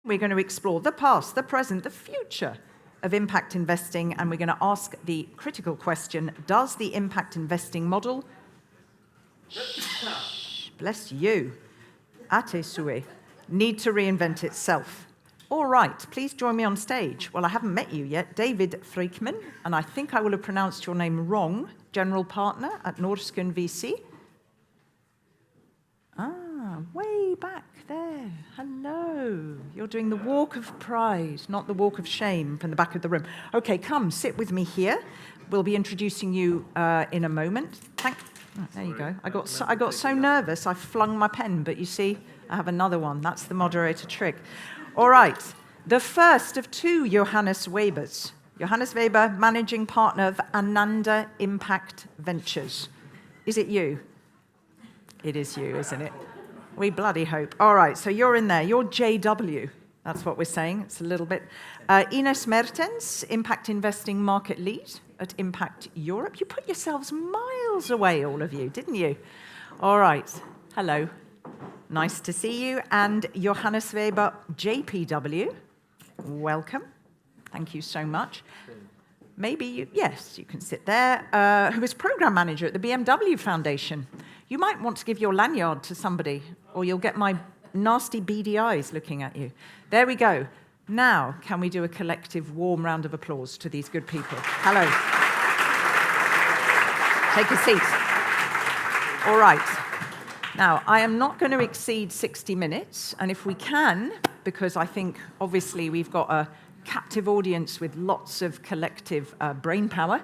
We're going to explore the past, the present, the future of impact investing, and we're going to ask the critical question, does the impact investing model, bless you, ate souhait, need to reinvent itself? All right, please join me on stage. Well, I haven't met you yet. David Frykman, and I think I will have pronounced your name wrong, General Partner at Norrsken VC. Way back there. Hello. You're doing the walk of pride, not the walk of shame from the back of the room. Okay, come, sit with me here. We'll be introducing you in a moment. There you go. I got so nervous, I flung my pen, but you see, I have another one. That's the moderator trick. All right, the first of two Johannes Webers. Johannes Weber, Managing Partner of Ananda Impact Ventures. Is it you? It is you, isn't it? We bloody hope. All right, so you're in there. You're JW. That's what we're saying. It's a little bit. Inès Mertens, Impact Investing Market Lead at Impact Europe. You put yourselves miles away, all of you, didn't you? All right. Hello. Nice to see you. And Johannes Weber, JPW. Welcome. Thank you so much. Maybe you, yes, you can sit there. Who is Program Manager at the BMW Foundation. You might want to give your lanyard to somebody, or you'll get my nasty beady eyes looking at you. There we go. Now, can we do a collective warm round of applause to these good people? Hello. Take a seat. All right. Now, I am not going to exceed 60 minutes, and if we can, because I think, obviously, we've got a captive audience with lots of collective brain power,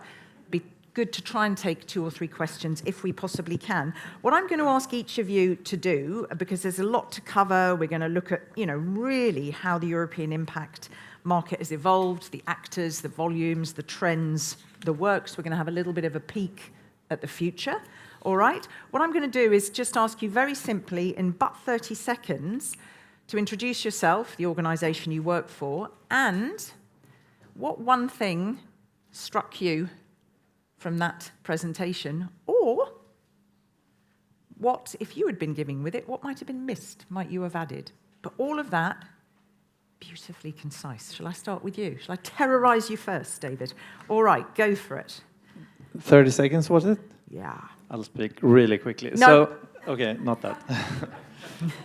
good to try and take 2 or 3 questions if we possibly can. What I'm going to ask each of you to do, because there's a lot to cover, we're going to look at, really how the European impact market has evolved, the actors, the volumes, the trends, the works. We're going to have a little bit of a peek at the future. All right? What I'm going to do is just ask you very simply, in but 30 seconds, to introduce yourself, the organization you work for, and what one thing struck you from that presentation, or what, if you had been giving with it, what might have been missed, might you have added? But all of that, beautifully concise. Shall I start with you? Shall I terrorize you first, David? All right, go for it. 30 seconds, was it? Yeah. I'll speak really quickly. No. So, okay, not that.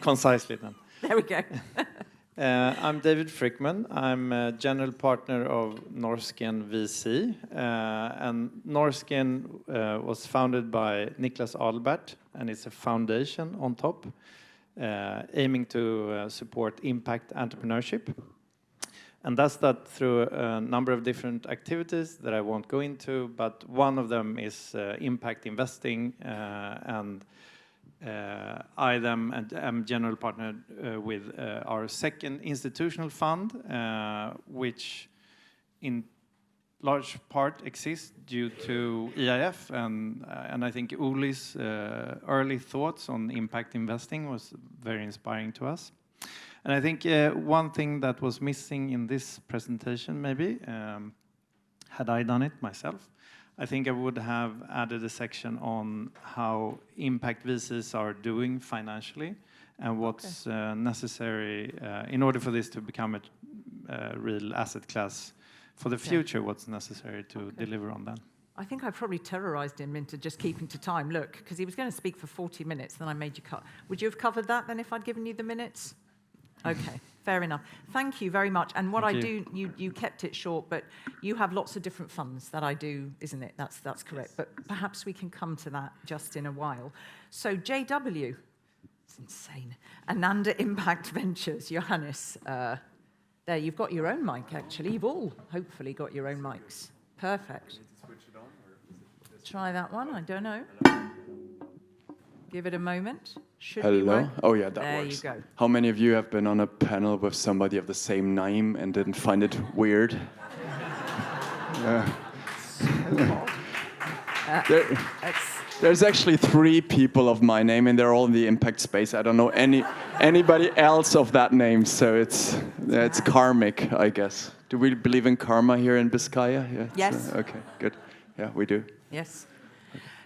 Concisely then. There we go. I'm David Frykman. I'm a general partner of Norrsken VC. And Norrsken was founded by Niklas Adelbert, and it's a foundation on top, aiming to support impact entrepreneurship. And does that through a number of different activities that I won't go into, but one of them is impact investing, and I'm general partner with our second institutional fund, which in large part exists due to EIF, and I think Uli's early thoughts on impact investing was very inspiring to us. And I think one thing that was missing in this presentation, maybe, had I done it myself, I think I would have added a section on how impact VCs are doing financially and what's necessary in order for this to become a real asset class for the future, what's necessary to deliver on that. I think I probably terrorized him into just keeping to time. Look, because he was going to speak for 40 minutes, then I made you cut. Would you have covered that then if I'd given you the minutes? Okay, fair enough. Thank you very much. And what I do, you kept it short, but you have lots of different funds that I do, isn't it? That's correct. Yes. But perhaps we can come to that just in a while. So JW, it's insane. Ananda Impact Ventures, Johannes. There, you've got your own mic, actually. You've all hopefully got your own mics. Perfect. Try that one, I don't know. Give it a moment. Should Hello? Oh yeah, that there works. There you go. How many of you have been on a panel with somebody of the same name and didn't find it weird? There's actually 3 people of my name, and they're all in the impact space. I don't know anybody else of that name, so it's karmic, I guess. Do we believe in karma here in Biscaya? Yeah, yes. Okay, good. Yeah, we do. Yes.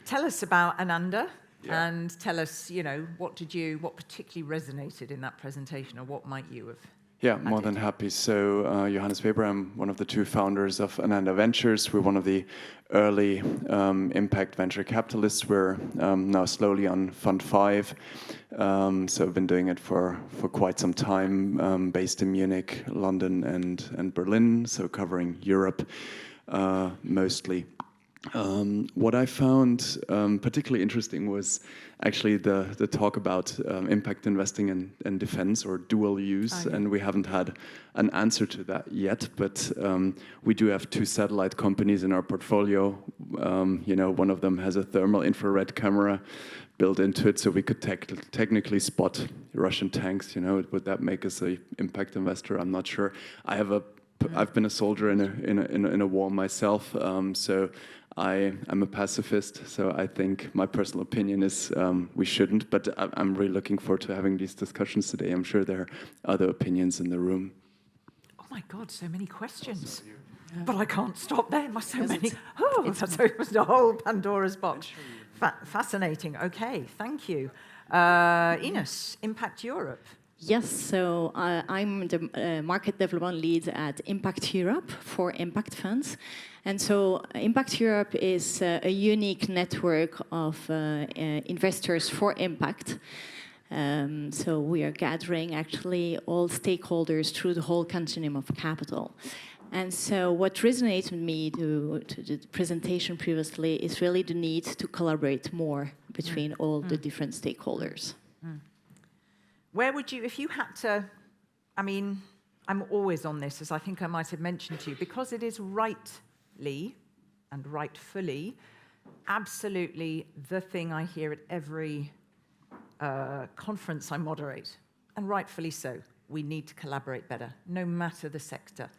Tell us about Ananda. Yeah. And tell us, what particularly resonated in that presentation, or what might you have? Yeah, more than happy. So, Johannes Weber, I'm one of the two founders of Ananda Ventures. We're one of the early impact venture capitalists. We're now slowly on Fund 5. So I've been doing it for quite some time, based in Munich, London, and Berlin, so covering Europe mostly. What I found particularly interesting was actually the talk about impact investing and defense, or dual use, and we haven't had an answer to that yet, but we do have 2 satellite companies in our portfolio. One of them has a thermal infrared camera built into it, so we could technically spot Russian tanks. Would that make us an impact investor? I'm not sure. I've been a soldier in a war myself, so I'm a pacifist, so I think my personal opinion is we shouldn't, but I'm really looking forward to having these discussions today. I'm sure there are other opinions in the room. Oh my God, so many questions. But I can't stop there. So many. Oh, that's the whole Pandora's box. Fascinating. Okay, thank you. Inès, Impact Europe. Yes, so I'm the market development lead at Impact Europe for impact funds. And so Impact Europe is a unique network of investors for impact. So we are gathering actually all stakeholders through the whole continuum of capital. And so what resonates with me to the presentation previously is really the need to collaborate more between all the different stakeholders. Where would you, if you had to, I'm always on this, as I think I might have mentioned to you, because it is rightly and rightfully absolutely the thing I hear at every conference I moderate, and rightfully so. We need to collaborate better, no matter the sector.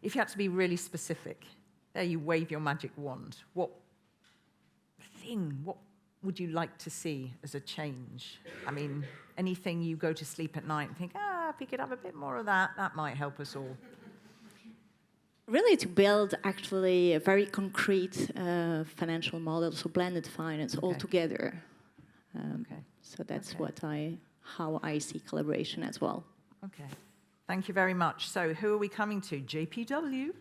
If you had to be really specific, there you wave your magic wand. What would you like to see as a change? Anything you go to sleep at night and think, if we could have a bit more of that, that might help us all. Really to build actually a very concrete financial model, so blended finance all together. So that's how I see collaboration as well. Okay, thank you very much. So who are we coming to? JPW,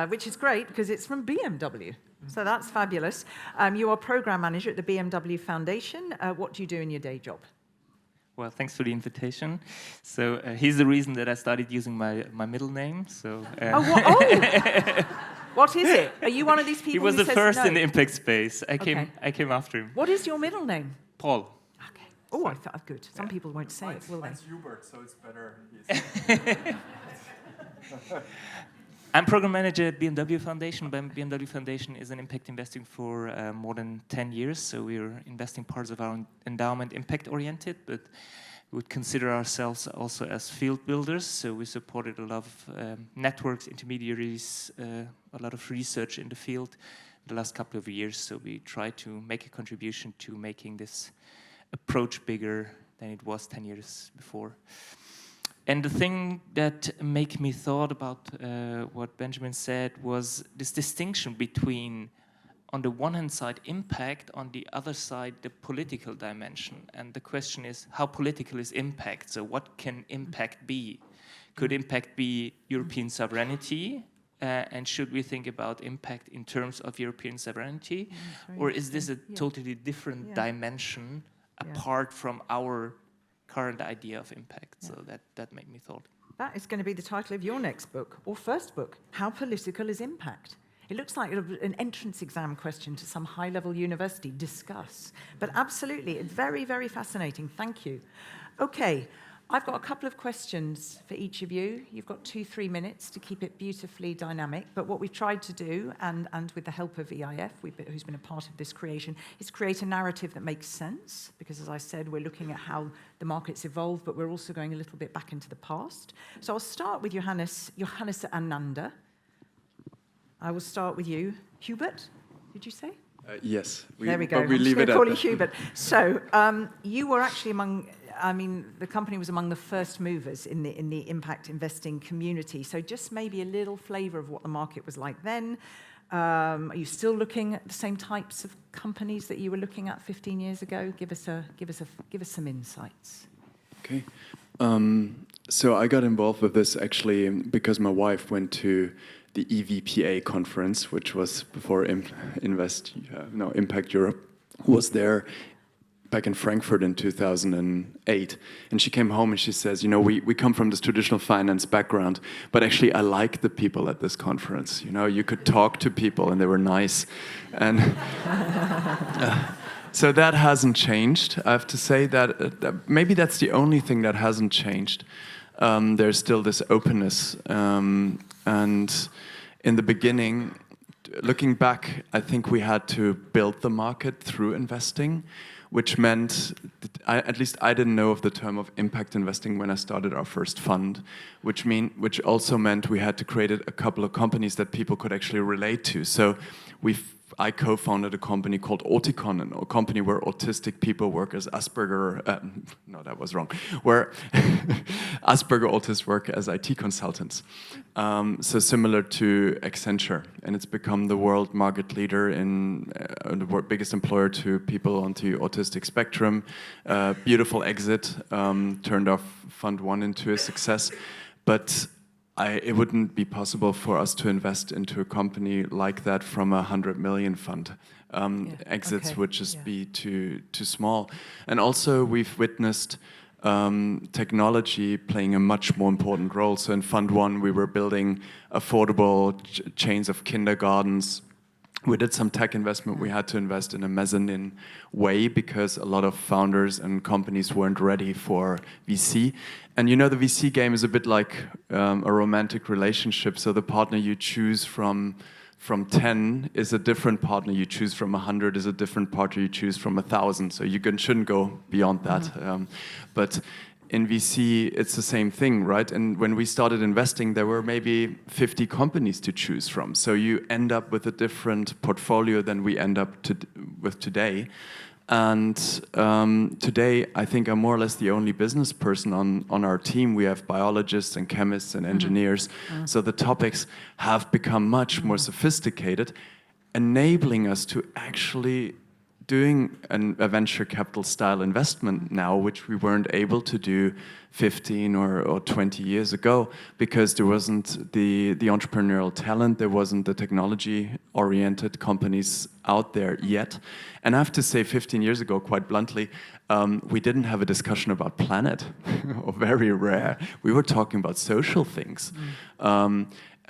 which is great because it's from BMW. So that's fabulous. You are program manager at the BMW Foundation. What do you do in your day job? Well, thanks for the invitation. So here's the reason that I started using my middle name. So. What is it? Are you one of these people? He was who the first in the impact space. I came after him. What is your middle name? Paul. Okay. Oh, I thought good. Some people won't say it, will they? Mine's Hubert, so it's better. I'm program manager at BMW Foundation. BMW Foundation is an impact investing for more than 10 years. So we're investing parts of our endowment impact-oriented, but we would consider ourselves also as field builders. So we supported a lot of networks, intermediaries, a lot of research in the field the last couple of years. So we try to make a contribution to making this approach bigger than it was 10 years before. And the thing that made me thought about what Benjamin said was this distinction between, on the one hand side, impact, on the other side, the political dimension. And the question is, how political is impact? So what can impact be? Could impact be European sovereignty? And should we think about impact in terms of European sovereignty? Or is this a totally different dimension apart from our current idea of impact? So that made me thought. That is going to be the title of your next book, or first book, How Political is Impact? It looks like an entrance exam question to some high-level university. Discuss. But absolutely, it's very, very fascinating. Thank you. Okay, I've got a couple of questions for each of you. You've got 2-3 minutes to keep it beautifully dynamic. But what we've tried to do, and with the help of EIF, who's been a part of this creation, is create a narrative that makes sense. Because, as I said, we're looking at how the markets evolve, but we're also going a little bit back into the past. So I'll start with Johannes Ananda. I will start with you. Hubert, did you say? Yes. There we go. But we I'm leave just it going to at call you Hubert. So you were actually the company was among the first movers in the impact investing community. So just maybe a little flavor of what the market was like then. Are you still looking at the same types of companies that you were looking at 15 years ago? Give us some insights. Okay. So I got involved with this actually because my wife went to the EVPA conference, which was before Impact Europe was there back in Frankfurt in 2008. And she came home and she says, you know, we come from this traditional finance background, but actually I like the people at this conference. You know, you could talk to people and they were nice. And so that hasn't changed. I have to say that maybe that's the only thing that hasn't changed. There's still this openness. And in the beginning, looking back, I think we had to build the market through investing, which meant, at least I didn't know of the term of impact investing when I started our first fund, which also meant we had to create a couple of companies that people could actually relate to. So I co-founded a company called Auticon, a company where autistic people work as Asperger, no, that was wrong, where Asperger autists work as IT consultants. So similar to Accenture, and it's become the world market leader in the biggest employer to people on the autistic spectrum. Beautiful exit, turned our Fund 1 into a success, but it wouldn't be possible for us to invest into a company like that from a 100 million fund. Exits would just be too small. And also we've witnessed technology playing a much more important role. So in Fund 1, we were building affordable chains of kindergartens. We did some tech investment. We had to invest in a mezzanine way because a lot of founders and companies weren't ready for VC. And you know, the VC game is a bit like a romantic relationship. So the partner you choose from 10 is a different partner you choose from 100 is a different partner you choose from 1,000. So you shouldn't go beyond that. But in VC, it's the same thing, right? And when we started investing, there were maybe 50 companies to choose from. So you end up with a different portfolio than we end up with today. And today, I think I'm more or less the only business person on our team. We have biologists and chemists and engineers. So the topics have become much more sophisticated, enabling us to actually doing a venture capital style investment now, which we weren't able to do 15 or 20 years ago because there wasn't the entrepreneurial talent, there wasn't the technology-oriented companies out there yet. And I have to say, 15 years ago, quite bluntly, we didn't have a discussion about planet, or very rare. We were talking about social things.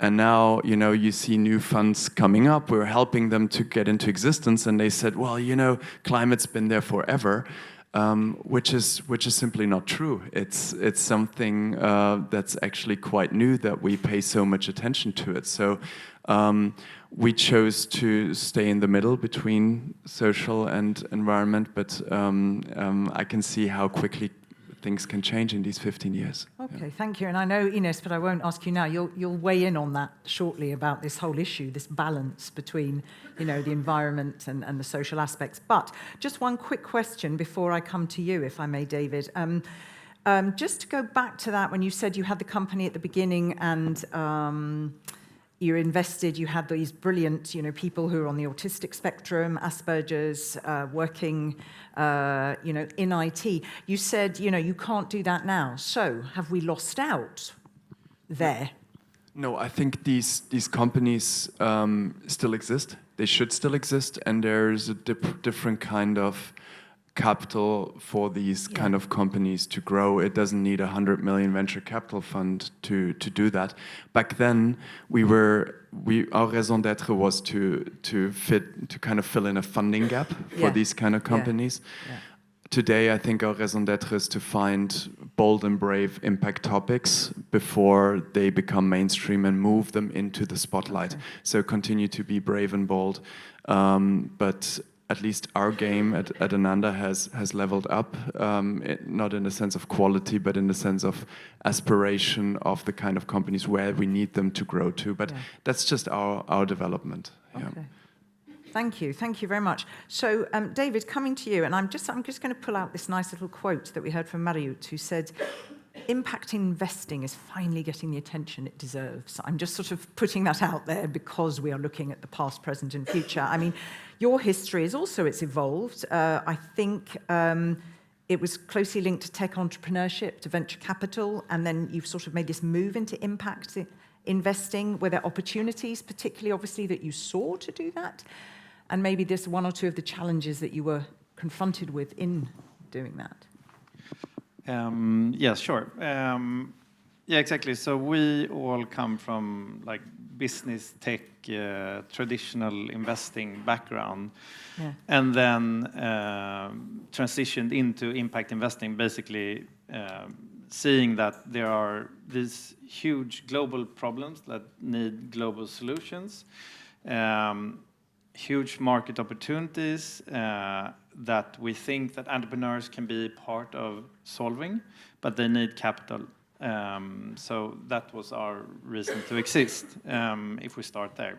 And now, you know, you see new funds coming up. We're helping them to get into existence, and they said, well, you know, climate's been there forever, which is simply not true. It's something that's actually quite new that we pay so much attention to it. So we chose to stay in the middle between social and environment, but I can see how quickly things can change in these 15 years. Okay, thank you. And I know, Inès, but I won't ask you now. You'll weigh in on that shortly about this whole issue, this balance between, you know, the environment and the social aspects. But just one quick question before I come to you, if I may, David. Just to go back to that, when you said you had the company at the beginning and you invested, you had these brilliant, you know, people who are on the autistic spectrum, Asperger's, working, you know, in IT. You said, you know, you can't do that now. So have we lost out there? No, I think these companies still exist. They should still exist, and there's a different kind of capital for these kind of companies to grow. It doesn't need a 100 million venture capital fund to do that. Back then, our raison d'être was to kind of fill in a funding gap for these kind of companies. Yeah. Today, I think our raison d'être is to find bold and brave impact topics before they become mainstream and move them into the spotlight. Okay. So continue to be brave and bold, but at least our game at Ananda has leveled up, not in the sense of quality, but in the sense of aspiration of the kind of companies where we need them to grow to. But that's just our development. Okay. Yeah. Thank you very much. So, David, coming to you, and I'm just going to pull out this nice little quote that we heard from Mariut, who said, "Impact investing is finally getting the attention it deserves." I'm just sort of putting that out there because we are looking at the past, present, and future. I mean, your history is also, it's evolved. I think it was closely linked to tech entrepreneurship, to venture capital, and then you've sort of made this move into impact investing. Were there opportunities, particularly obviously, that you saw to do that? And maybe there's one or two of the challenges that you were confronted with in doing that. Yeah, sure. Yeah, exactly. So we all come from like business, tech, traditional investing background, and then transitioned into impact investing, basically seeing that there are these huge global problems that need global solutions, huge market opportunities that we think that entrepreneurs can be part of solving, but they need capital. So that was our reason to exist, if we start there.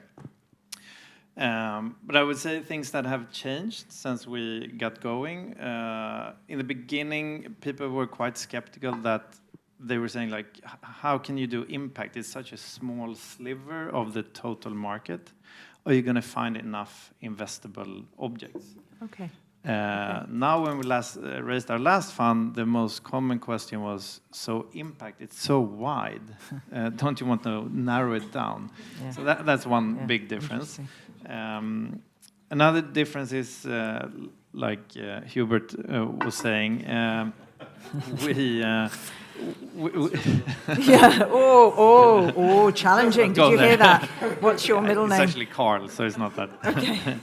But I would say things that have changed since we got going. In the beginning, people were quite skeptical that they were saying, like, how can you do impact? It's such a small sliver of the total market. Are you going to find enough investable objects? Okay. Now, when we raised our last fund, the most common question was, so impact, it's so wide. Don't you want to narrow it down? Yeah. So that's one big difference. Another difference is, like Hubert was saying, yeah. Oh, challenging. Did you hear that? What's your middle name? It's actually Carl, so it's not that. Okay.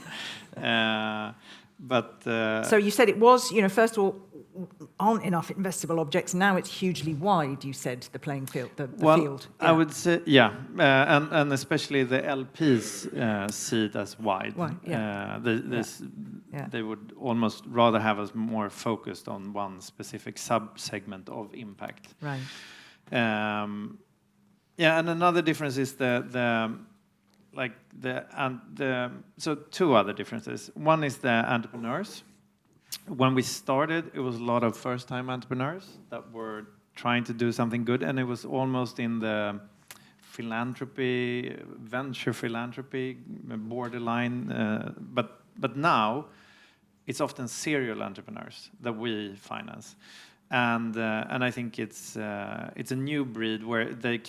But so you said it was, first of all, aren't enough investable objects. Now it's hugely wide, you said, the playing field, the field. Yeah. I would say, yeah. And especially the LPs see it as wide. They would almost rather have us more focused on one specific sub-segment of impact. Right. Yeah, and another difference is so two other differences. One is the entrepreneurs. When we started, it was a lot of first-time entrepreneurs that were trying to do something good, and it was almost in the venture philanthropy borderline. But now, it's often serial entrepreneurs that we finance, and I think it's a new breed where they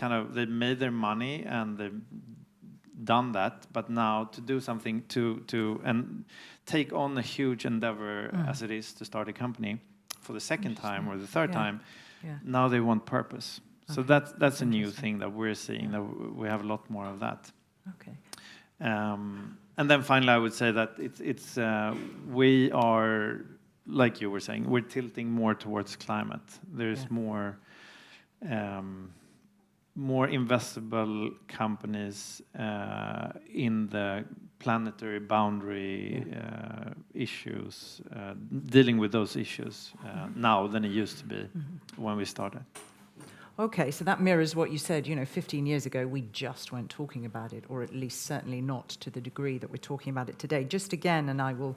made their money and they done that, but now to do something and take on a huge endeavor as it is to start a company for the second time or the third time, now they want purpose. So that's a new thing that we're seeing, that we have a lot more of that. Okay. And then finally, I would say that it's we are, like you were saying, we're tilting more towards climate. There's more investable companies in the planetary boundary issues, dealing with those issues now than it used to be when we started. Okay, so that mirrors what you said. 15 years ago, we just weren't talking about it, or at least certainly not to the degree that we're talking about it today. Just again, and I will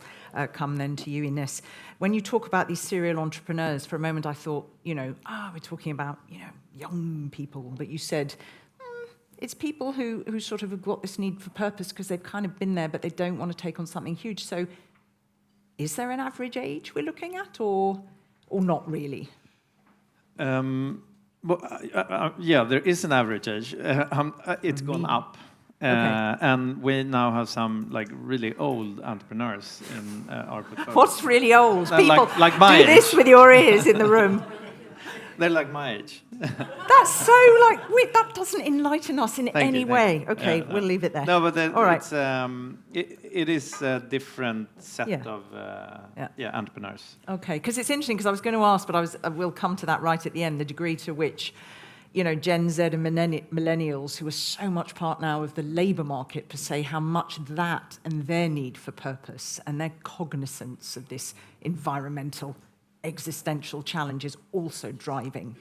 come then to you, Inès. When you talk about these serial entrepreneurs, for a moment I thought, we're talking about, young people. But you said it's people who sort of have got this need for purpose because they've kind of been there, but they don't want to take on something huge. So is there an average age we're looking at, or not really? Yeah, there is an average age. It's gone up. And we now have some really old entrepreneurs in our portfolio. What's really old? People like my do this age. with your ears in the room. They're like my age. That's so that doesn't enlighten us in any way. Okay, we'll leave it there. No, but all right. it is a different set of entrepreneurs. Okay, because it's interesting, because I was going to ask, but we'll come to that right at the end, the degree to which, Gen Z and millennials, who are so much part now of the labour market per se, how much that and their need for purpose and their cognizance of this environmental existential challenge is also driving,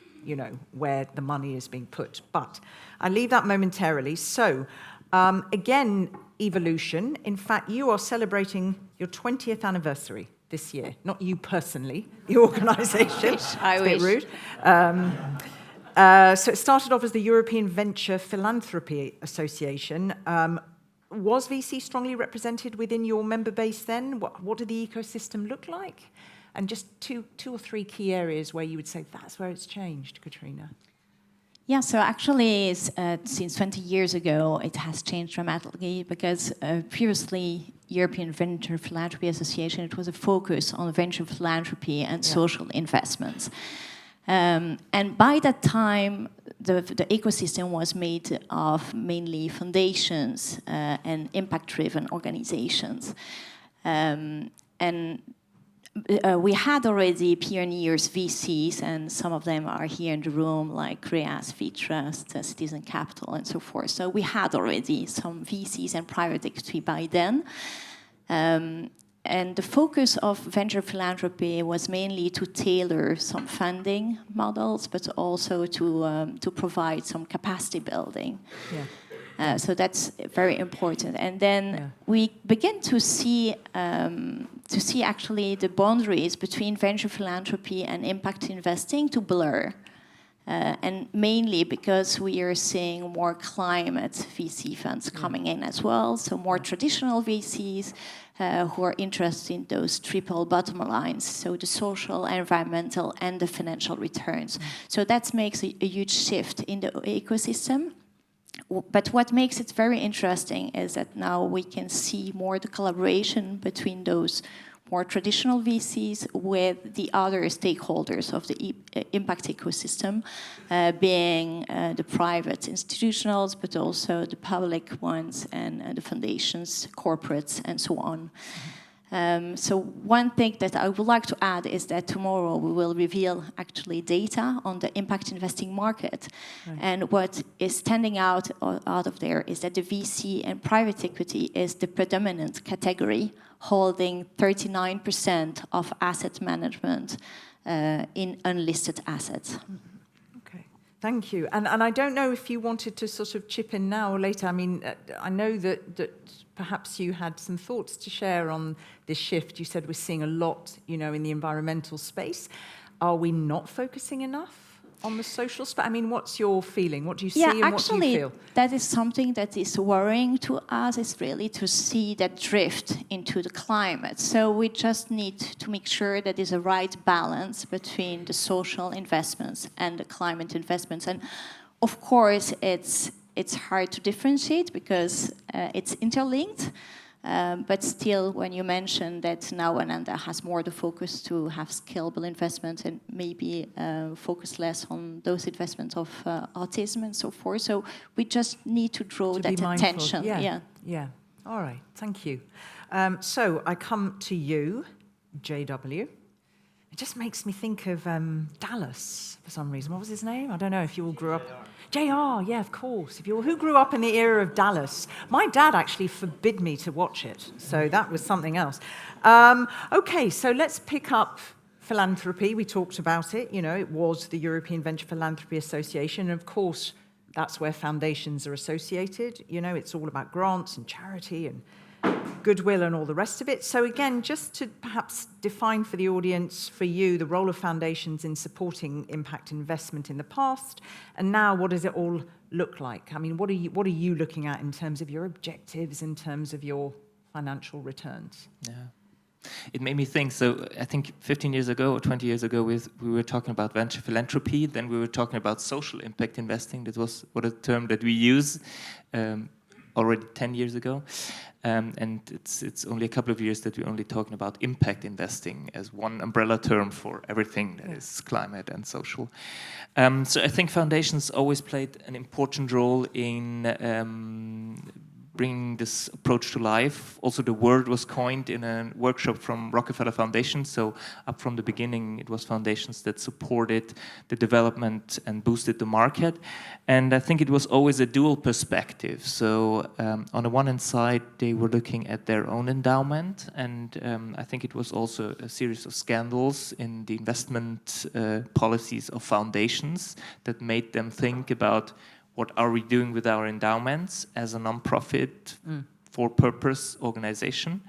where the money is being put. But I leave that momentarily. So, again, evolution. In fact, you are celebrating your 20th anniversary this year. Not you personally, the organisation. I wish. It's a bit rude. So it started off as the European Venture Philanthropy Association. Was VC strongly represented within your member base then? What did the ecosystem look like? And just two or three key areas where you would say that's where it's changed, Katrina. Yeah, so actually, since 20 years ago, it has changed dramatically because previously, European Venture Philanthropy Association, it was a focus on venture philanthropy and social investments. And by that time, the ecosystem was made of mainly foundations and impact-driven organizations. We had already pioneers, VCs, and some of them are here in the room, like Creas, V-Trust, Citizen Capital, and so forth. So we had already some VCs and private equity by then. And the focus of venture philanthropy was mainly to tailor some funding models, but also to provide some capacity building. Yeah. So that's very important. And then we begin to see actually the boundaries between venture philanthropy and impact investing to blur. And mainly because we are seeing more climate VC funds coming in as well, so more traditional VCs who are interested in those triple bottom lines, so the social, environmental, and the financial returns. So that makes a huge shift in the ecosystem. But what makes it very interesting is that now we can see more the collaboration between those more traditional VCs with the other stakeholders of the impact ecosystem, being the private institutionals, but also the public ones and the foundations, corporates, and so on. So one thing that I would like to add is that tomorrow we will reveal actually data on the impact investing market. Right. And what is standing out of there is that the VC and private equity is the predominant category, holding 39% of asset management in unlisted assets. Okay, thank you. And I don't know if you wanted to sort of chip in now or later. I mean, I know that perhaps you had some thoughts to share on this shift. You said we're seeing a lot, in the environmental space. Are we not focusing enough on the social space? I mean, what's your feeling? What do you see and what do you feel? That is something that is worrying to us, is really to see that drift into the climate. So we just need to make sure that there's a right balance between the social investments and the climate investments. And of course, it's hard to differentiate because it's interlinked. But still, when you mention that now Ananda has more the focus to have scalable investment and maybe focus less on those investments of autism and so forth. So we just need to draw that attention. Yeah. All right. Thank you. So I come to you, JW. It just makes me think of Dallas for some reason. What was his name? I don't know if you all grew up. JR, yeah, of course. Who grew up in the era of Dallas? My dad actually forbid me to watch it, so that was something else. Okay, so let's pick up philanthropy. We talked about it. It was the European Venture Philanthropy Association, and of course, that's where foundations are associated. It's all about grants and charity and goodwill and all the rest of it. So again, just to perhaps define for the audience, for you, the role of foundations in supporting impact investment in the past, and now what does it all look like? I mean, what are you looking at in terms of your objectives, in terms of your financial returns? Yeah. It made me think, so I think 15 years ago or 20 years ago, we were talking about venture philanthropy, then we were talking about social impact investing. That was a term that we use already 10 years ago. And it's only a couple of years that we're only talking about impact investing as one umbrella term for everything that is climate and social. So I think foundations always played an important role in bringing this approach to life. Also, the word was coined in a workshop from Rockefeller Foundation. So up from the beginning, it was foundations that supported the development and boosted the market. And I think it was always a dual perspective. So on the one hand side, they were looking at their own endowment. And I think it was also a series of scandals in the investment policies of foundations that made them think about what are we doing with our endowments as a non-profit for-purpose organization.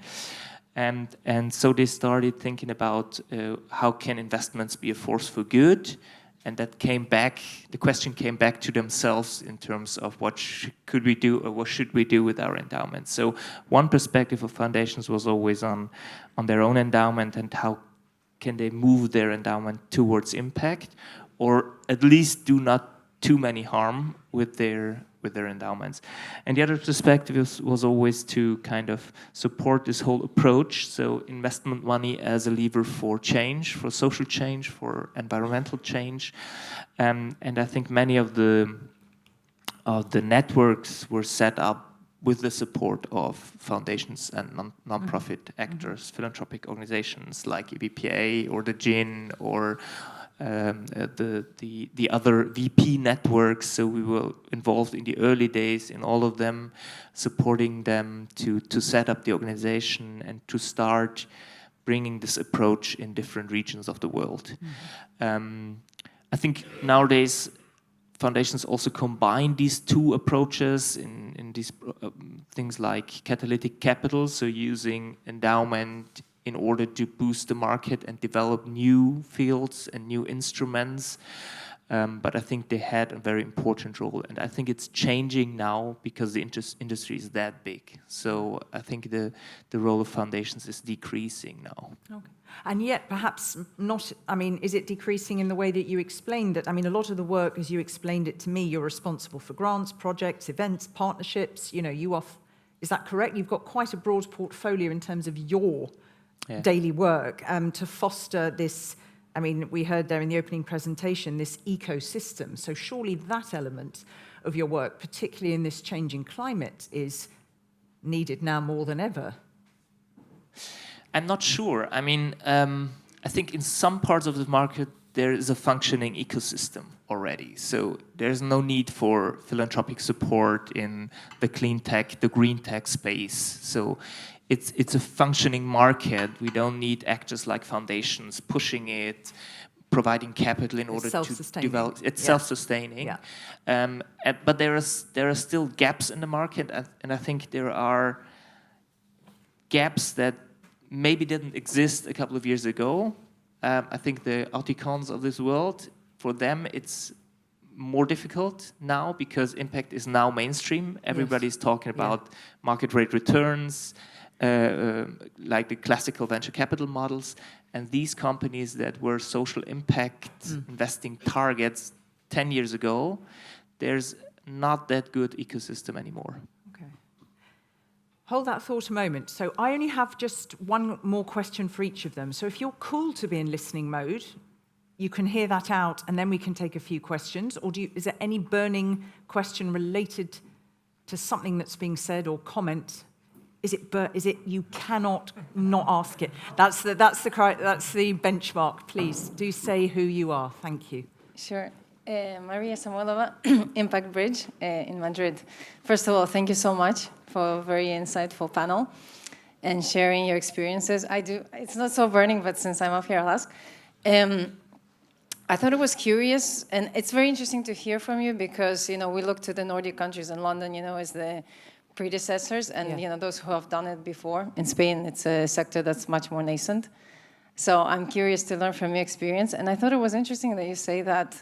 And so they started thinking about how can investments be a force for good. And that came back, the question came back to themselves in terms of what could we do or what should we do with our endowments. So one perspective of foundations was always on their own endowment and how can they move their endowment towards impact, or at least do not too many harm with their endowments. And the other perspective was always to kind of support this whole approach, so investment money as a lever for change, for social change, for environmental change. And I think many of the networks were set up with the support of foundations and non-profit actors, philanthropic organizations like EBPA or the GIN or the other VP networks. So we were involved in the early days in all of them, supporting them to set up the organization and to start bringing this approach in different regions of the world. I think nowadays foundations also combine these two approaches in these things like catalytic capital, so using endowment in order to boost the market and develop new fields and new instruments. But I think they had a very important role, and I think it's changing now because the industry is that big. So I think the role of foundations is decreasing now. Okay. And yet perhaps not, I mean, is it decreasing in the way that you explained it? I mean, a lot of the work, as you explained it to me, you're responsible for grants, projects, events, partnerships, you know, is that correct? You've got quite a broad portfolio in terms of your daily work to foster this. I mean, we heard there in the opening presentation, this ecosystem. So surely that element of your work, particularly in this changing climate, is needed now more than ever. I'm not sure. I mean, I think in some parts of the market, there is a functioning ecosystem already. So there's no need for philanthropic support in the clean tech, the green tech space. So it's a functioning market. We don't need actors like foundations pushing it, providing capital in order to develop. It's self-sustaining. Yeah. But there are still gaps in the market, and I think there are gaps that maybe didn't exist a couple of years ago. I think the Auticons of this world, for them, it's more difficult now because impact is now mainstream. Everybody's talking about market rate returns, like the classical venture capital models. And these companies that were social impact investing targets 10 years ago, there's not that good ecosystem anymore. Okay. Hold that thought a moment. So I only have just one more question for each of them. So if you're cool to be in listening mode, you can hear that out and then we can take a few questions. Or is there any burning question related to something that's being said or comment? Is it you cannot not ask it? That's the benchmark. Please do say who you are. Thank you. Sure. Maria Samuelova, Impact Bridge in Madrid. First of all, thank you so much for a very insightful panel and sharing your experiences. It's not so burning, but since I'm up here, I'll ask. I thought it was curious, and it's very interesting to hear from you because, you know, we look to the Nordic countries and London, you know, as the predecessors and, you know, those who have done it before. In Spain, it's a sector that's much more nascent. So I'm curious to learn from your experience. And I thought it was interesting that you say that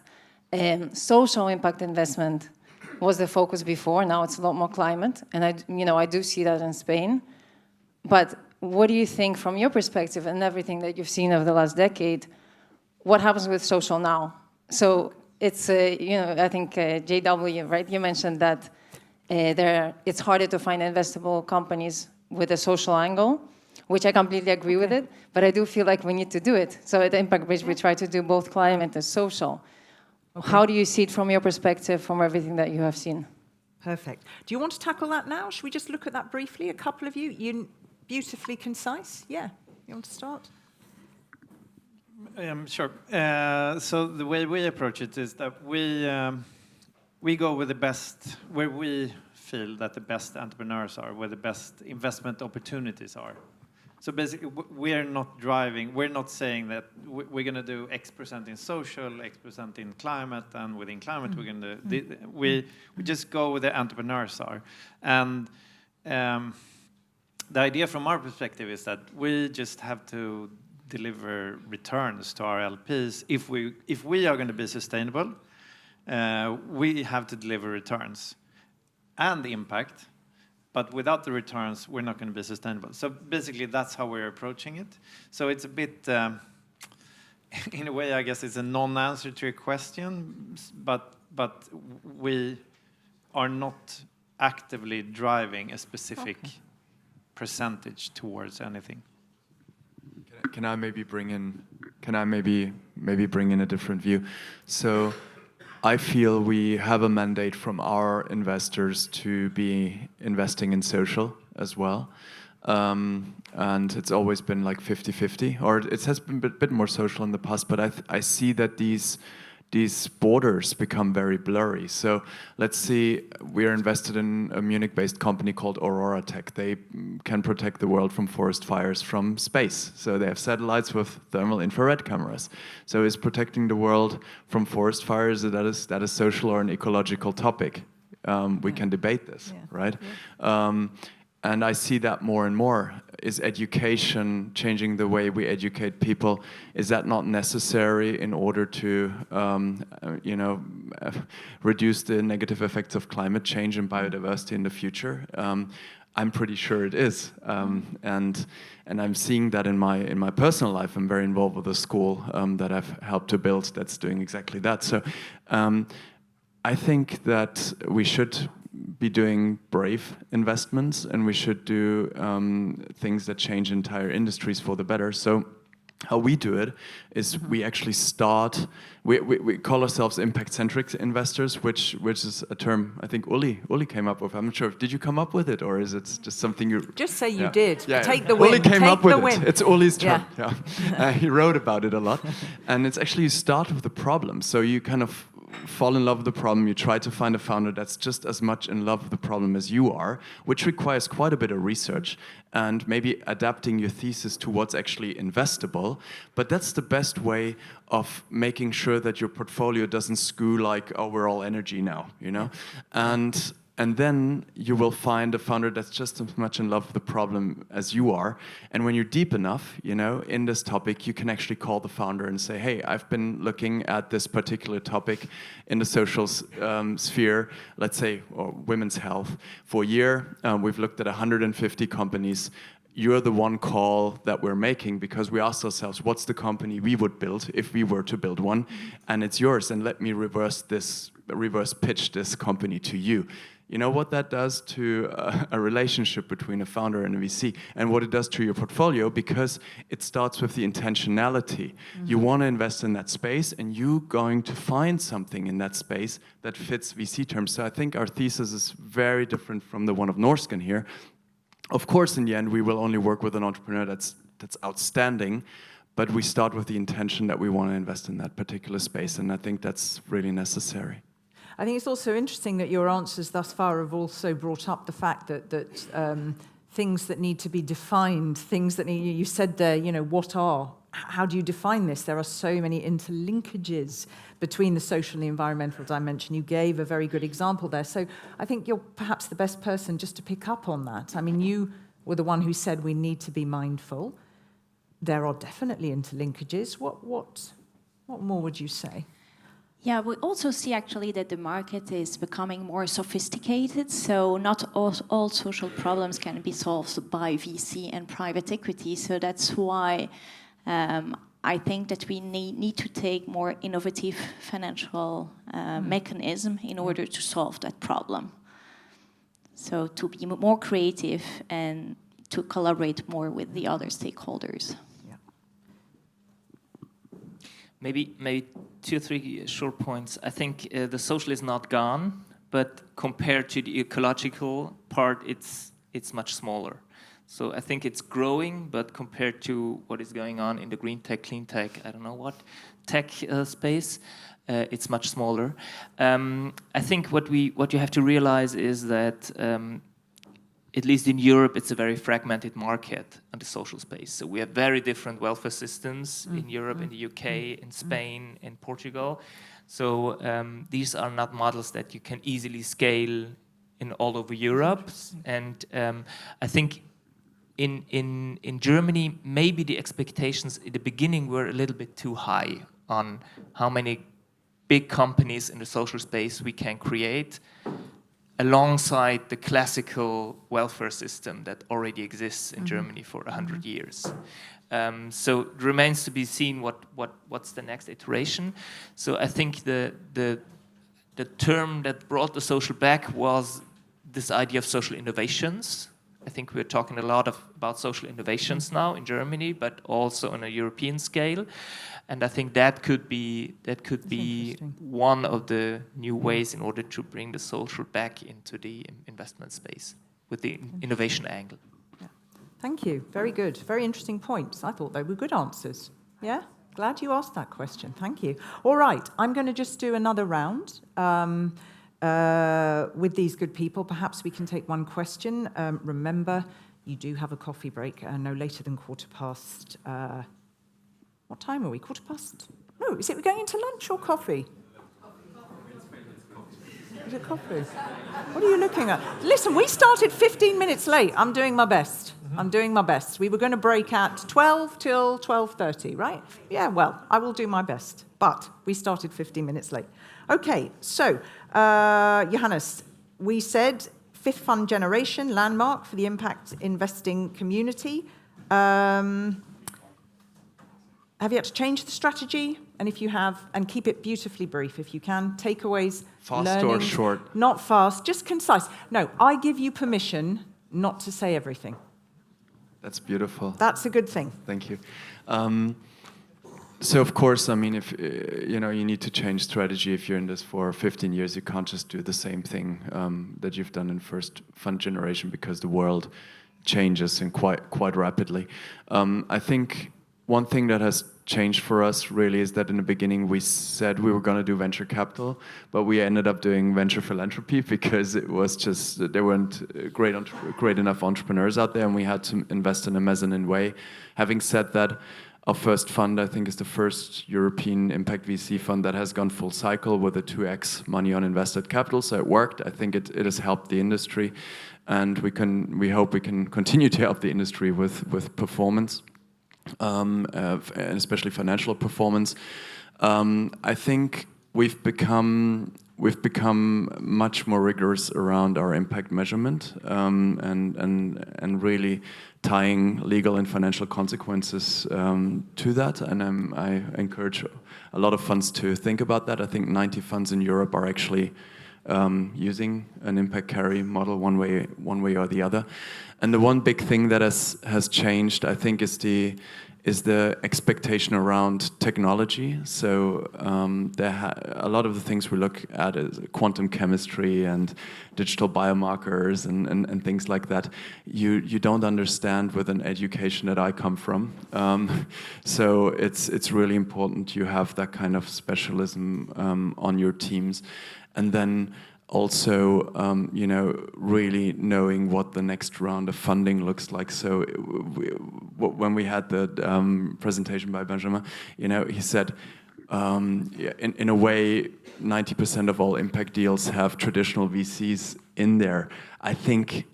social impact investment was the focus before. Now it's a lot more climate. And I do see that in Spain. But what do you think from your perspective and everything that you've seen over the last decade, what happens with social now? So it's, I think JW, right? You mentioned that it's harder to find investable companies with a social angle, which I completely agree with it, but I do feel like we need to do it. So at Impact Bridge, we try to do both climate and social. Okay. How do you see it from your perspective, from everything that you have seen? Perfect. Do you want to tackle that now? Should we just look at that briefly? A couple of you? You're beautifully concise. Yeah. You want to start? Sure. So the way we approach it is that we go with the best, where we feel that the best entrepreneurs are, where the best investment opportunities are. So basically, we're not saying that we're going to do X% in social, X% in climate, and within climate we're going to we just go where the entrepreneurs are. And the idea from our perspective is that we just have to deliver returns to our LPs. If we are going to be sustainable, we have to deliver returns and impact, but without the returns, we're not going to be sustainable. So basically, that's how we're approaching it. So it's a bit in a way, I guess it's a non-answer to your question, but we are not actively driving a specific percentage towards anything. Can I maybe bring in a different view? So I feel we have a mandate from our investors to be investing in social as well. And it's always been like 50-50, or it has been a bit more social in the past, but I see that these borders become very blurry. So let's see, we're invested in a Munich-based company called Aurora Tech. They can protect the world from forest fires from space. So they have satellites with thermal infrared cameras. So is protecting the world from forest fires, that is social or an ecological topic? We can debate this, right? Yeah. And I see that more and more. Is education changing the way we educate people? Is that not necessary in order to, reduce the negative effects of climate change and biodiversity in the future? I'm pretty sure it is, and I'm seeing that in my personal life. I'm very involved with a school that I've helped to build that's doing exactly that. So I think that we should be doing brave investments, and we should do things that change entire industries for the better. So how we do it is we actually start, we call ourselves impact-centric investors, which is a term I think Uli came up with. I'm not sure, did you come up with it, or is it just something you... Just say you did. Yeah. Take the win. Uli came up with it. It's Uli's term. Yeah. He wrote about it a lot. And it's actually, you start with the problem. So you kind of fall in love with the problem, you try to find a founder that's just as much in love with the problem as you are, which requires quite a bit of research and maybe adapting your thesis to what's actually investable. But that's the best way of making sure that your portfolio doesn't skew like, oh, we're all energy now, you know? And then you will find a founder that's just as much in love with the problem as you are. And when you're deep enough, in this topic, you can actually call the founder and say, hey, I've been looking at this particular topic in the social sphere, let's say, or women's health, for a year. We've looked at 150 companies. You're the one call that we're making, because we asked ourselves, what's the company we would build if we were to build one? And it's yours, and let me reverse pitch this company to you. You know what that does to a relationship between a founder and a VC, and what it does to your portfolio, because it starts with the intentionality. You want to invest in that space, and you're going to find something in that space that fits VC terms. So I think our thesis is very different from the one of Norrsken here. Of course, in the end, we will only work with an entrepreneur that's outstanding, but we start with the intention that we want to invest in that particular space, and I think that's really necessary. I think it's also interesting that your answers thus far have also brought up the fact that things that need to be defined, things that need, you said there, how do you define this? There are so many interlinkages between the social and the environmental dimension. You gave a very good example there. So I think you're perhaps the best person just to pick up on that. I mean, you were the one who said we need to be mindful. There are definitely interlinkages. What more would you say? Yeah, we also see actually that the market is becoming more sophisticated, so not all social problems can be solved by VC and private equity. So that's why I think that we need to take more innovative financial mechanism in order to solve that problem. So to be more creative and to collaborate more with the other stakeholders. Maybe 2 or 3 short points. I think the social is not gone, but compared to the ecological part, it's much smaller. So I think it's growing, but compared to what is going on in the green tech, clean tech, I don't know what tech space, it's much smaller. I think what you have to realize is that at least in Europe, it's a very fragmented market in the social space. So we have very different welfare systems in Europe, in the UK, in Spain, in Portugal. So these are not models that you can easily scale in all over Europe. And I think in Germany, maybe the expectations at the beginning were a little bit too high on how many big companies in the social space we can create, alongside the classical welfare system that already exists in Germany for 100 years. So it remains to be seen what's the next iteration. So I think the term that brought the social back was this idea of social innovations. I think we're talking a lot about social innovations now in Germany, but also on a European scale. And I think that could be one of the new ways in order to bring the social back into the investment space with the innovation angle. Yeah. Thank you. Very good. Very interesting points. I thought they were good answers. Yeah? Glad you asked that question. Thank you. All right. I'm going to just do another round with these good people. Perhaps we can take one question. Remember, you do have a coffee break no later than 1:15. What time are we? 1:15? No, is it we're going into lunch or coffee? Is it coffee? What are you looking at? Listen, we started 15 minutes late. I'm doing my best. I'm doing my best. We were going to break at 12 till 12:30, right? Yeah, well, I will do my best. But we started 15 minutes late. Okay, so, Johannes, we said fifth fund generation, landmark for the impact investing community. Have you had to change the strategy? And if you have, and keep it beautifully brief if you can. Takeaways, Fast learnings, or short? Not fast, just concise. No, I give you permission not to say everything. That's beautiful. That's a good thing. Thank you. So of course, I mean, if you need to change strategy. If you're in this for 15 years, you can't just do the same thing that you've done in first fund generation, because the world changes and quite rapidly. I think one thing that has changed for us really is that in the beginning we said we were going to do venture capital, but we ended up doing venture philanthropy because it was just there weren't great enough entrepreneurs out there, and we had to invest in a mezzanine way. Having said that, our first fund, I think, is the first European impact VC fund that has gone full cycle with a 2x money on invested capital. So it worked. I think it has helped the industry, and we hope we can continue to help the industry with performance. And especially financial performance. I think we've become much more rigorous around our impact measurement, and really tying legal and financial consequences to that. And I encourage a lot of funds to think about that. I think 90 funds in Europe are actually using an impact carry model one way or the other. And the one big thing that has changed, I think, is the expectation around technology. So a lot of the things we look at is quantum chemistry and digital biomarkers and things like that. You don't understand with an education that I come from. So it's really important you have that kind of specialism on your teams. And then also, really knowing what the next round of funding looks like. So when we had the presentation by Benjamin, he said, in a way, 90% of all impact deals have traditional VCs in there. I think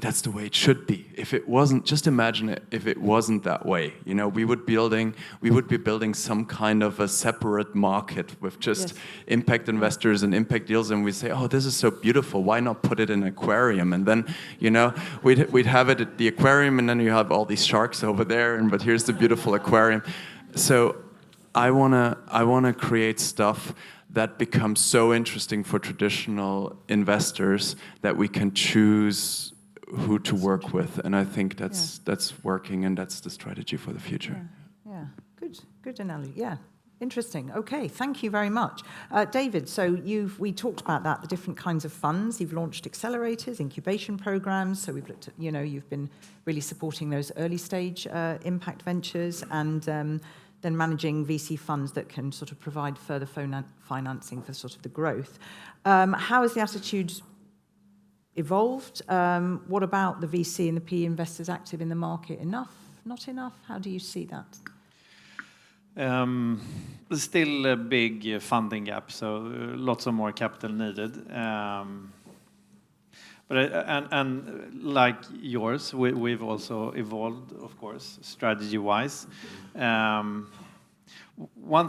that's the way it should be. If it wasn't, just imagine it, if it wasn't that way. We would be building some kind of a separate market with just impact investors and impact deals, and we say, oh, this is so beautiful. Why not put it in an aquarium? And then, we'd have it at the aquarium, and then you have all these sharks over there, but here's the beautiful aquarium. So I wanna create stuff that becomes so interesting for traditional investors that we can choose who to work with, and I think that's working, and that's the strategy for the future. Yeah. Good analogy. Yeah, interesting. Okay, thank you very much, David. So we talked about that, the different kinds of funds. You've launched accelerators, incubation programs. So we've looked at, you've been really supporting those early stage impact ventures, and then managing VC funds that can sort of provide further financing for sort of the growth. How has the attitude evolved? What about the VC and the PE investors active in the market? Enough? Not enough? How do you see that? There's still a big funding gap, so lots of more capital needed. But like yours, we've also evolved, of course, strategy-wise. One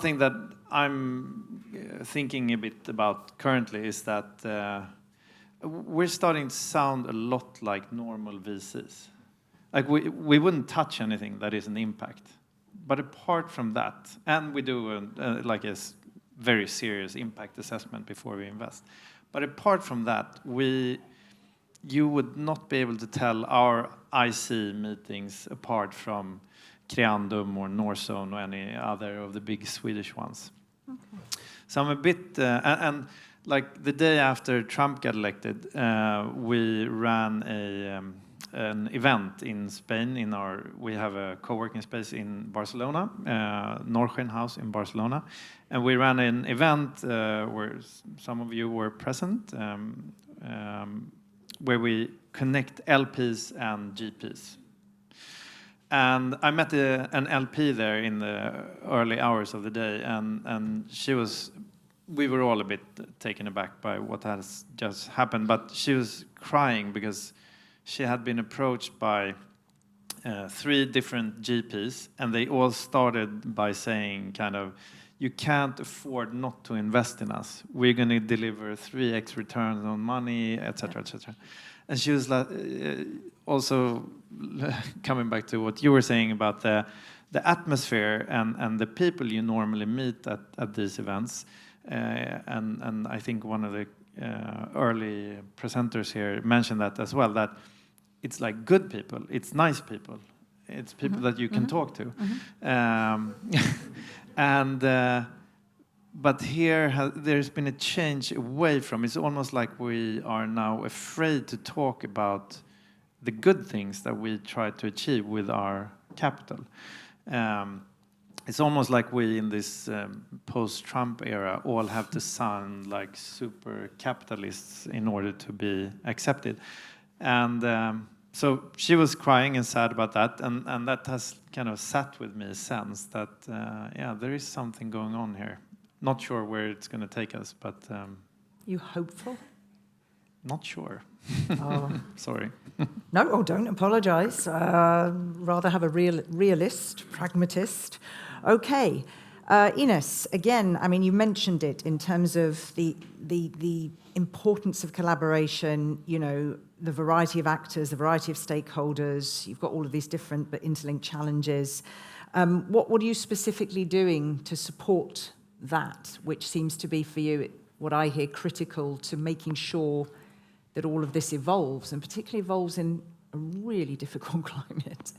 thing that I'm thinking a bit about currently is that we're starting to sound a lot like normal VCs. like we wouldn't touch anything that is an impact. But apart from that, and we do like a very serious impact assessment before we invest. But apart from that, you would not be able to tell our IC meetings apart from Creandum or Norrsken or any other of the big Swedish ones. Okay. So I'm a bit, and like the day after Trump got elected, we ran an event in Spain. We have a co-working space in Barcelona, Norrsken House in Barcelona, and we ran an event where some of you were present, where we connect LPs and GPs. And I met an LP there in the early hours of the day, and we were all a bit taken aback by what has just happened, but she was crying because she had been approached by 3 different GPs, and they all started by saying kind of, you can't afford not to invest in us. We're going to deliver 3x returns on money, etc., etc. And she was like, also coming back to what you were saying about the atmosphere and the people you normally meet at these events. And I think one of the early presenters here mentioned that as well, that it's like good people, it's nice people, it's people that you can talk to. But here there's been a change away from, it's almost like we are now afraid to talk about the good things that we try to achieve with our capital. It's almost like we in this post-Trump era all have to sound like super capitalists in order to be accepted. And so she was crying and sad about that, and that has kind of sat with me since that, yeah, there is something going on here. Not sure where it's going to take us, but... You hopeful? Not sure. Oh. Sorry. No, don't apologise. Rather have a realist, pragmatist. Okay. Inès, again, I mean, you mentioned it in terms of the importance of collaboration, you know, the variety of actors, the variety of stakeholders. You've got all of these different but interlinked challenges. What are you specifically doing to support that, which seems to be for you, what I hear, critical to making sure that all of this evolves, and particularly evolves in a really difficult climate?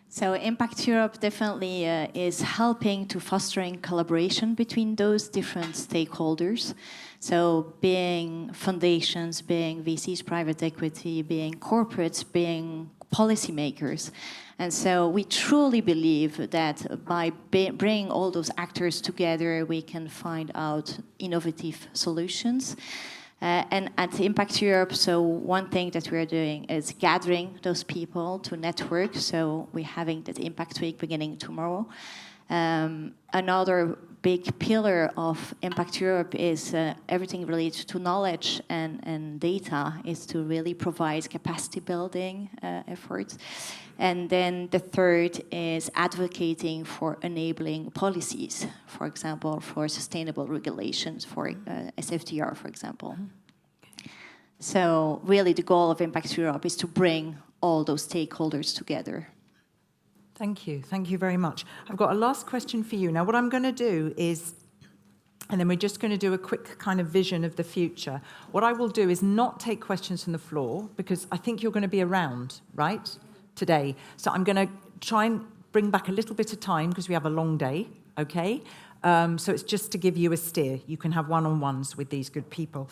So Impact Europe definitely is helping to fostering collaboration between those different stakeholders. So being foundations, being VCs, private equity, being corporates, being policymakers. And so we truly believe that by bringing all those actors together, we can find out innovative solutions. And at Impact Europe, so one thing that we're doing is gathering those people to network. So we're having that Impact Week beginning tomorrow. Another big pillar of Impact Europe is everything related to knowledge and data, is to really provide capacity building efforts. And then the third is advocating for enabling policies, for example, for sustainable regulations, for SFDR, for example. So really the goal of Impact Europe is to bring all those stakeholders together. Thank you. Thank you very much. I've got a last question for you. Now, what I'm going to do is, and then we're just going to do a quick kind of vision of the future. What I will do is not take questions from the floor, because I think you're going to be around, right, today. So I'm going to try and bring back a little bit of time, because we have a long day, okay? So it's just to give you a steer. You can have one-on-ones with these good people.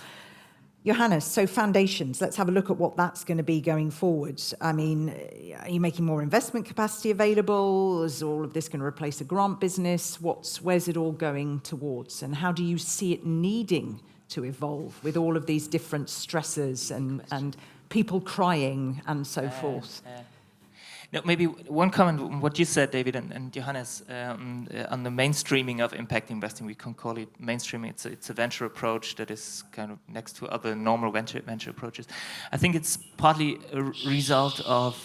Johannes, so foundations, let's have a look at what that's going to be going forwards. I mean, are you making more investment capacity available? Is all of this going to replace a grant business? Where's it all going towards? And how do you see it needing to evolve with all of these different stressors and people crying and so forth? No, maybe one comment on what you said, David and Johannes, on the mainstreaming of impact investing. We can call it mainstreaming. It's a venture approach that is kind of next to other normal venture approaches. I think it's partly a result of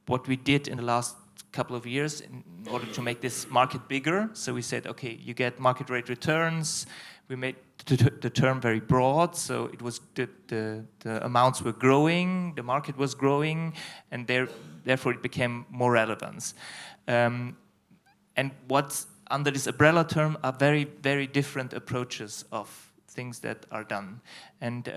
what we did in the last couple of years in order to make this market bigger. So we said, okay, you get market rate returns. We made the term very broad, so it was the amounts were growing, the market was growing, and therefore it became more relevant. And what's under this umbrella term are very, very different approaches of things that are done. And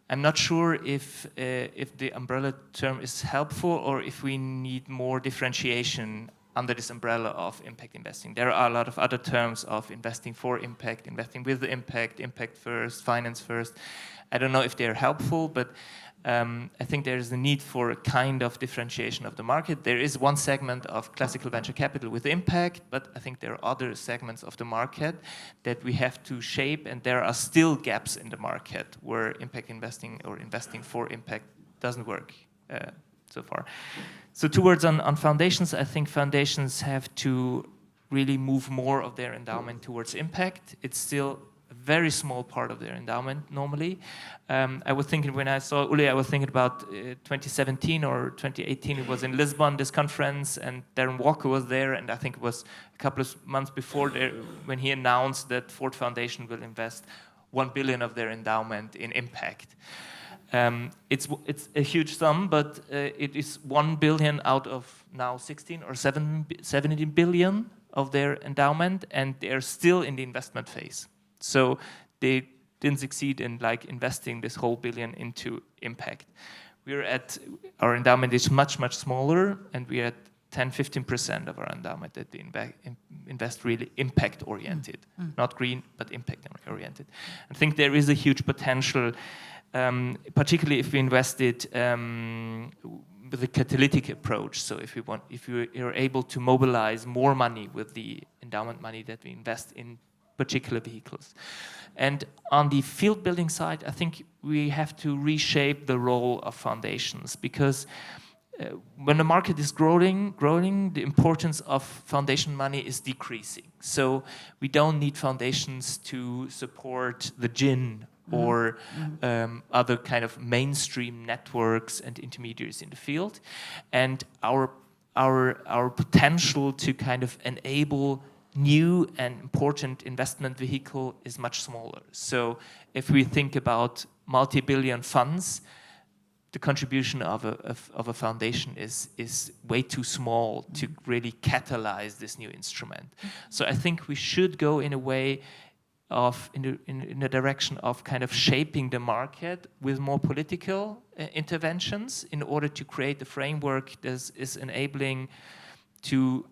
I'm not sure if the umbrella term is helpful or if we need more differentiation under this umbrella of impact investing. There are a lot of other terms of investing for impact, investing with the impact, impact first, finance first. I don't know if they're helpful, but I think there is a need for a kind of differentiation of the market. There is one segment of classical venture capital with impact, but I think there are other segments of the market that we have to shape, and there are still gaps in the market where impact investing or investing for impact doesn't work so far. So towards on foundations, I think foundations have to really move more of their endowment towards impact. It's still a very small part of their endowment normally. I was thinking when I saw Uli, I was thinking about 2017 or 2018. It was in Lisbon, this conference, and Darren Walker was there, and I think it was a couple of months before there when he announced that Ford Foundation will invest 1 billion of their endowment in impact. It's a huge sum, but it is 1 billion out of now 16 or 17 billion of their endowment, and they're still in the investment phase. So they didn't succeed in investing this whole billion into impact. Our endowment is much, much smaller, and we're at 10-15% of our endowment that we invest really impact-oriented, not green, but impact-oriented. I think there is a huge potential, particularly if we invested with a catalytic approach. So if you're able to mobilize more money with the endowment money that we invest in particular vehicles. And on the field building side, I think we have to reshape the role of foundations, because when the market is growing, the importance of foundation money is decreasing. So we don't need foundations to support the gin or other kind of mainstream networks and intermediaries in the field. And our potential to kind of enable new and important investment vehicle is much smaller. So if we think about multi-billion funds, the contribution of a foundation is way too small to really catalyze this new instrument. So I think we should go in a way of in the direction of kind of shaping the market with more political interventions in order to create the framework that is enabling to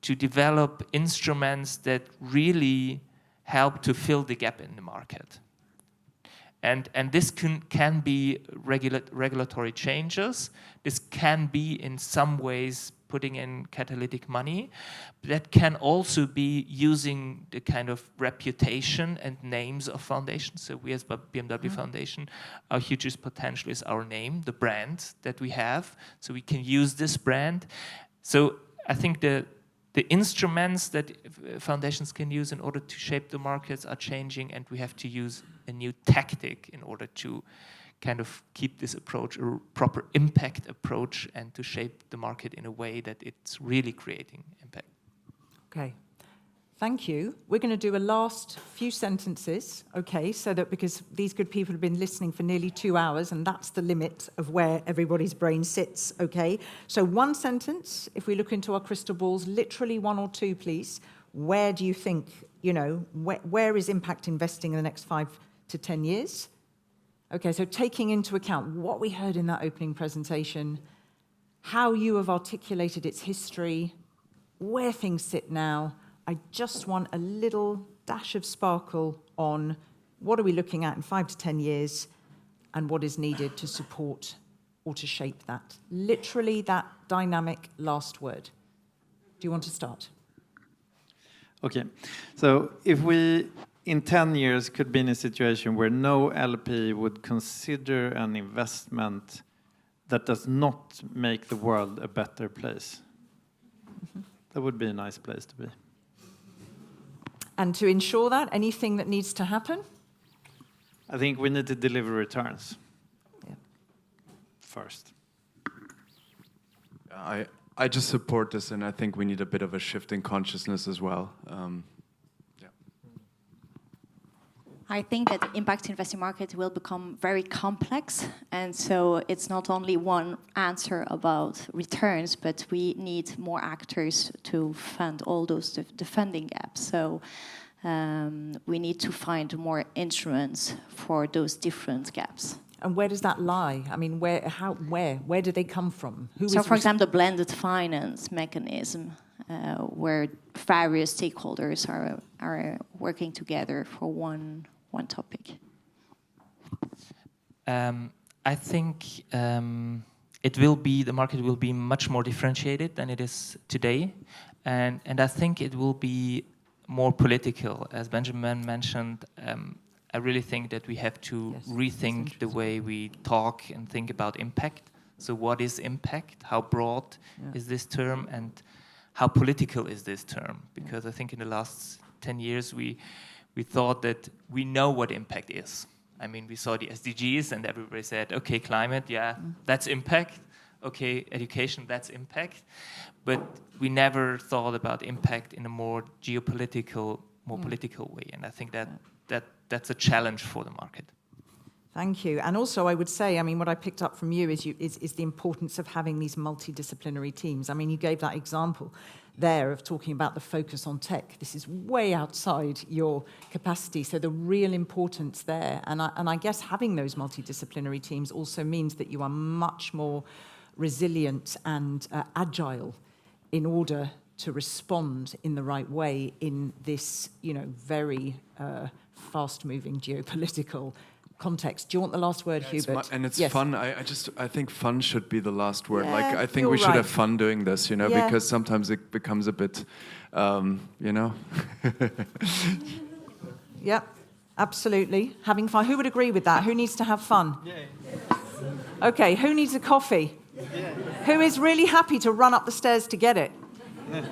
develop instruments that really help to fill the gap in the market. And this can be regulatory changes. This can be in some ways putting in catalytic money. But that can also be using the kind of reputation and names of foundations. So we as BMW Foundation, our hugest potential is our name, the brand that we have. So we can use this brand. So I think the instruments that foundations can use in order to shape the markets are changing, and we have to use a new tactic in order to kind of keep this approach a proper impact approach and to shape the market in a way that it's really creating impact. Okay. Thank you. We're going to do a last few sentences, okay, so that because these good people have been listening for nearly 2 hours, and that's the limit of where everybody's brain sits, okay? So one sentence, if we look into our crystal balls, literally 1 or 2, please. Where do you think, where is impact investing in the next 5 to 10 years? Okay, so taking into account what we heard in that opening presentation, how you have articulated its history, where things sit now, I just want a little dash of sparkle on what are we looking at in 5 to 10 years and what is needed to support or to shape that. Literally that dynamic last word. Do you want to start? Okay, so if we in 10 years could be in a situation where no LP would consider an investment that does not make the world a better place, that would be a nice place to be. And to ensure that, anything that needs to happen? I think we need to deliver returns first. I I just support this, and I think we need a bit of a shift in consciousness as well. I think that the impact investing market will become very complex, and so it's not only one answer about returns, but we need more actors to fund all those the funding gaps. So we need to find more instruments for those different gaps. And where does that lie? I mean, where do they come from? So, for example, the blended finance mechanism, where various stakeholders are working together for one topic. I think the market will be much more differentiated than it is today, and I think it will be more political. As Benjamin mentioned, I really think that we have to rethink the way we talk and think about impact. So what is impact? How broad is this term? And how political is this term? Because I think in the last 10 years, we thought that we know what impact is. I mean, we saw the SDGs and everybody said, okay, climate, that's impact. Okay, education, that's impact. But we never thought about impact in a more geopolitical, more political way. And I think that's a challenge for the market. Thank you. And also, I would say, I mean, what I picked up from you is the importance of having these multidisciplinary teams. I mean, you gave that example there of talking about the focus on tech. This is way outside your capacity, so the real importance there. And I guess having those multidisciplinary teams also means that you are much more resilient and agile in order to respond in the right way in this, very fast-moving geopolitical context. Do you want the last word, Hubert? And it's fun. I think fun should be the last word. Yeah, I think we should have fun doing this, because sometimes it becomes a bit, Yep, absolutely. Having fun. Who would agree with that? Who needs to have fun? Yeah. Okay, who needs a coffee? Yeah. Who is really happy to run up the stairs to get it? Yeah.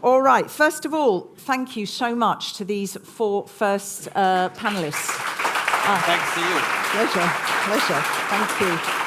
All right, first of all, thank you so much to these 4 first panelists. Thanks to you. Pleasure. Thank you.